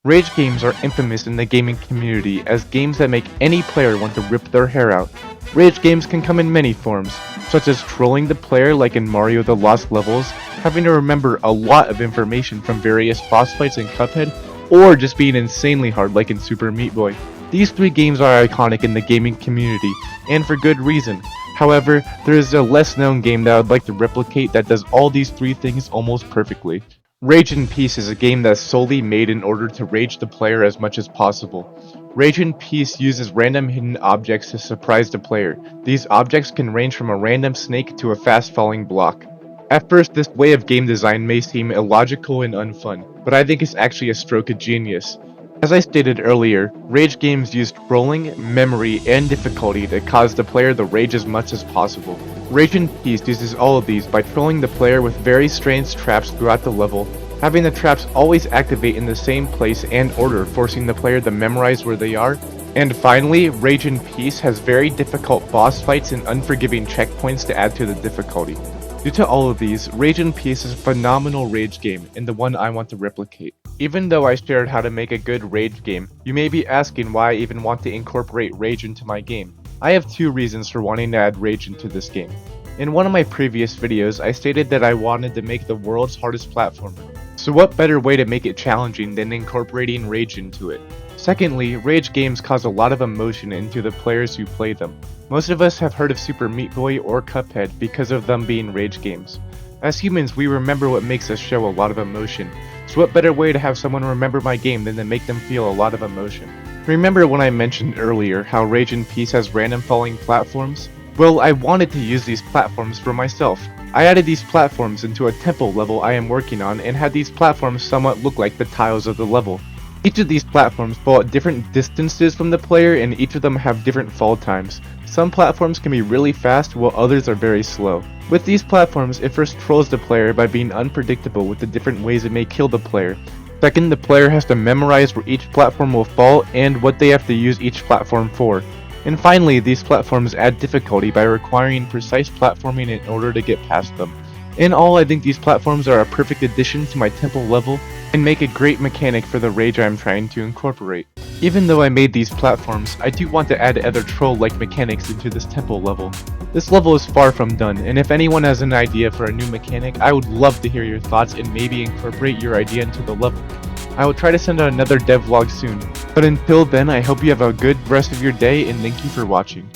Rage games are infamous in the gaming community as games that make any player want to rip their hair out. Rage games can come in many forms, such as trolling the player like in Mario the Lost Levels, having to remember a lot of information from various boss fights in Cuphead, or just being insanely hard like in Super Meat Boy. These three games are iconic in the gaming community, and for good reason. However, there is a less known game that I would like to replicate that does all these three things almost perfectly. Rage in Peace is a game that is solely made in order to rage the player as much as possible. Rage in Peace uses random hidden objects to surprise the player. These objects can range from a random snake to a fast falling block. At first, this way of game design may seem illogical and unfun, but I think it's actually a stroke of genius. As I stated earlier, Rage games use trolling, memory, and difficulty to cause the player to rage as much as possible. Rage in Peace uses all of these by trolling the player with very strange traps throughout the level, having the traps always activate in the same place and order, forcing the player to memorize where they are. And finally, Rage in Peace has very difficult boss fights and unforgiving checkpoints to add to the difficulty. Due to all of these, Rage in Peace is a phenomenal Rage game, and the one I want to replicate. Even though I shared how to make a good Rage game, you may be asking why I even want to incorporate Rage into my game. I have two reasons for wanting to add Rage into this game. In one of my previous videos, I stated that I wanted to make the world's hardest platformer. So what better way to make it challenging than incorporating Rage into it? Secondly, Rage games cause a lot of emotion into the players who play them. Most of us have heard of Super Meat Boy or Cuphead because of them being Rage games. As humans, we remember what makes us show a lot of emotion. So what better way to have someone remember my game than to make them feel a lot of emotion? Remember when I mentioned earlier how Rage in Peace has random falling platforms? Well, I wanted to use these platforms for myself. I added these platforms into a temple level I am working on and had these platforms somewhat look like the tiles of the level. Each of these platforms fall at different distances from the player and each of them have different fall times. Some platforms can be really fast while others are very slow. With these platforms, it first trolls the player by being unpredictable with the different ways it may kill the player. Second, the player has to memorize where each platform will fall and what they have to use each platform for. And finally, these platforms add difficulty by requiring precise platforming in order to get past them. In all, I think these platforms are a perfect addition to my temple level and make a great mechanic for the Rage I am trying to incorporate. Even though I made these platforms, I do want to add other troll-like mechanics into this temple level. This level is far from done, and if anyone has an idea for a new mechanic, I would love to hear your thoughts and maybe incorporate your idea into the level. I will try to send out another devlog soon, but until then I hope you have a good rest of your day and thank you for watching.